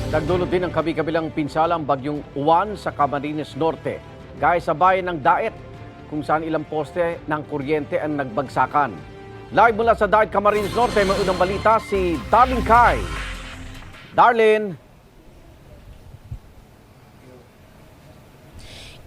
Nagdulot din ng kabi-kabilang pinsalang bagyong Uwan sa Camarines Norte, gaya sa bayan ng Daet, kung saan ilang poste ng kuryente ang nagbagsakan. Live mula sa Daet, Camarines Norte, may unang balita si Darlene Kai. Darlene.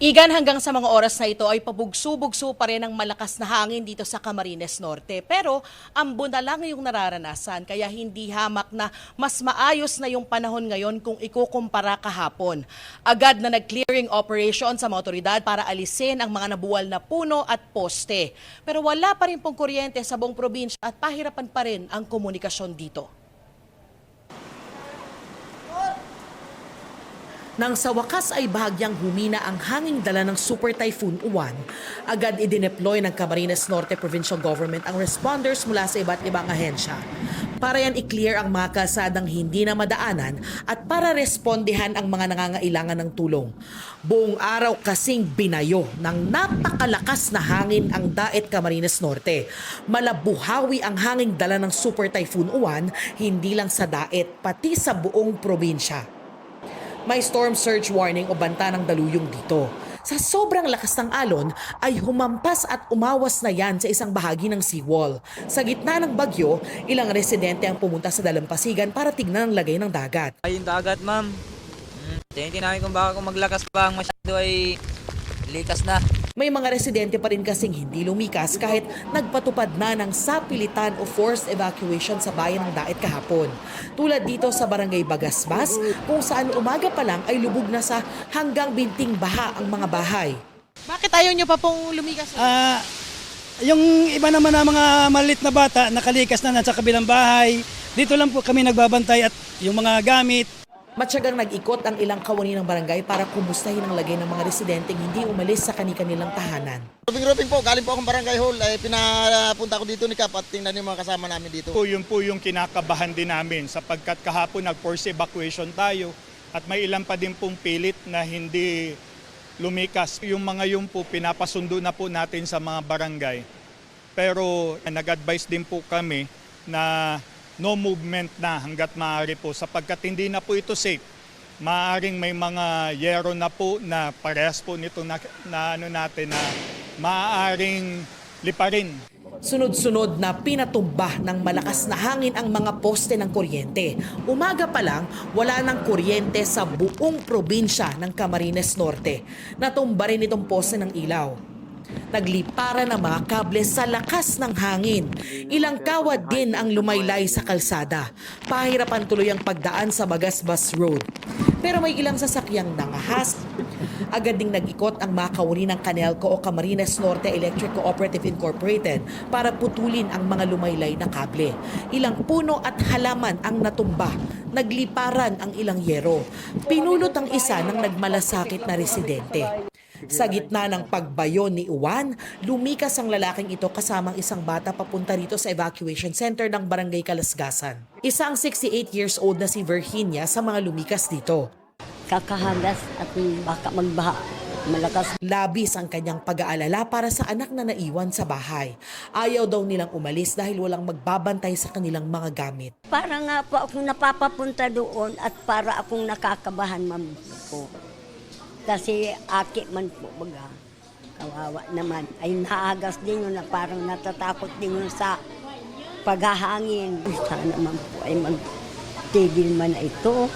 Igan, hanggang sa mga oras na ito ay pabugso-bugso pa rin ang malakas na hangin dito sa Camarines Norte. Pero ambon na lang yung nararanasan, kaya hindi hamak na mas maayos na yung panahon ngayon kung ikukumpara kahapon. Agad na nag-clearing operation sa mga otoridad para alisin ang mga nabuwal na puno at poste. Pero wala pa rin pong kuryente sa buong probinsya at pahirapan pa rin ang komunikasyon dito. Nang sa wakas ay bahagyang humina ang hanging dala ng Super Typhoon Uwan, agad idineploy ng Camarines Norte Provincial Government ang responders mula sa iba't ibang ahensya para yan i-clear ang mga kalsadang hindi na madaanan at para respondihan ang mga nangangailangan ng tulong. Buong araw kasing binayo ng napakalakas na hangin ang Daet, Camarines Norte. Malabuhawi ang hanging dala ng Super Typhoon Uwan, hindi lang sa Daet, pati sa buong probinsya. May storm surge warning o banta ng daluyong dito. Sa sobrang lakas ng alon ay humampas at umawas na yan sa isang bahagi ng seawall. Sa gitna ng bagyo, ilang residente ang pumunta sa dalampasigan para tignan ang lagay ng dagat. Ay, yung dagat, ma'am. Tinitin namin kung baka kung maglakas pa ang masyado ay likas na. May mga residente pa rin kasing hindi lumikas kahit nagpatupad na ng sapilitan o forced evacuation sa bayan ng Daet kahapon. Tulad dito sa Barangay Bagasbas, kung saan umaga pa lang ay lubog na sa hanggang binting baha ang mga bahay. Bakit ayaw nyo pa pong lumikas? Yung iba naman na mga maliit na bata, nakalikas na nasa kabilang bahay. Dito lang po kami nagbabantay at yung mga gamit. Matyagang nag-ikot ang ilang kawani ng barangay para kumustahin ang lagay ng mga residenteng hindi umalis sa kani-kanilang tahanan. Ruping po, galing po akong barangay hall, pinapunta ko dito ni Kap at tingnan yung mga kasama namin dito. Yun po yung kinakabahan din namin sapagkat kahapon nag-force evacuation tayo at may ilan pa din pong pilit na hindi lumikas. Yung mga yun po pinapasundo na po natin sa mga barangay. Pero nag-advise din po kami na no movement na hanggat maaari po sapagkat hindi na po ito safe. Maaring may mga yero na po na parehas po nito na maaaring liparin. Sunod-sunod na pinatumba ng malakas na hangin ang mga poste ng kuryente. Umaga pa lang, wala ng kuryente sa buong probinsya ng Camarines Norte. Natumba rin itong poste ng ilaw. Nagliparan ng mga kable sa lakas ng hangin. Ilang kawad din ang lumaylay sa kalsada. Pahirapan tuloy ang pagdaan sa Bagasbas Road. Pero may ilang sasakyang nangahas. Agad ding nag-ikot ang mga kawani ng Canelco o Camarines Norte Electric Cooperative Incorporated para putulin ang mga lumaylay na kable. Ilang puno at halaman ang natumba. Nagliparan ang ilang yero. Pinulot ang isa ng nagmalasakit na residente. Sa gitna ng pagbayo ni Uwan, lumikas ang lalaking ito kasamang isang bata papunta rito sa evacuation center ng Barangay Kalasgasan. Isang 68 years old na si Virginia sa mga lumikas dito. Kakahagas at baka magbaha. Malakas. Labis ang kanyang pag-aalala para sa anak na naiwan sa bahay. Ayaw daw nilang umalis dahil walang magbabantay sa kanilang mga gamit. Para nga po akong napapapunta doon at para akong nakakabahan, ma'am po. Kasi aki man po baga, kawawa naman. Ay naagas din yun na parang natatakot din yun sa paghahangin. Sana naman po ay magtigil man na ito.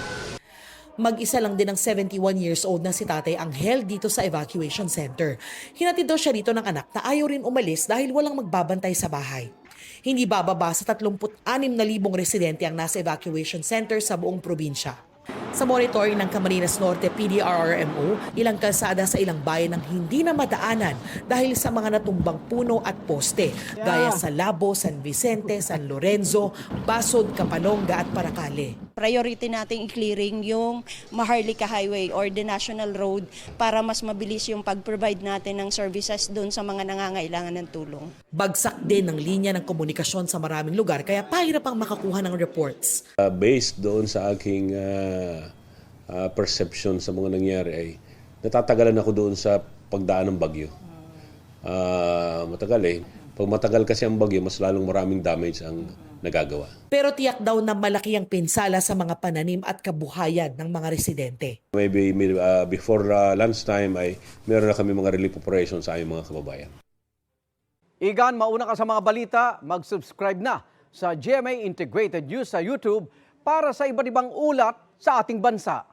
Mag-isa lang din ang 71 years old na si Tatay Angel dito sa evacuation center. Hinatid daw siya dito ng anak na ayaw rin umalis dahil walang magbabantay sa bahay. Hindi bababa sa 36,000 residente ang nasa evacuation center sa buong probinsya. Sa monitoring ng Camarines Norte PDRRMO, ilang kalsada sa ilang bayan ang hindi na madaanan dahil sa mga natumbang puno at poste, gaya sa Labo, San Vicente, San Lorenzo, Basod, Kapalonga at Paracale. Priority nating i-clearing yung Maharlika Highway or the National Road para mas mabilis yung pag-provide natin ng services doon sa mga nangangailangan ng tulong. Bagsak din ng linya ng komunikasyon sa maraming lugar kaya pahirap ang makakuha ng reports. Based doon sa aking perception sa mga nangyari ay natatagalan ako doon sa pagdaan ng bagyo. Matagal Pag matagal kasi ang bagyo, mas lalong maraming damage ang nagagawa. Pero tiyak daw na malaki ang pinsala sa mga pananim at kabuhayan ng mga residente. Maybe before lunchtime ay meron na kami mga relief operations sa aming mga kababayan. Igan, mauna ka sa mga balita, mag-subscribe na sa GMA Integrated News sa YouTube para sa iba't ibang ulat sa ating bansa.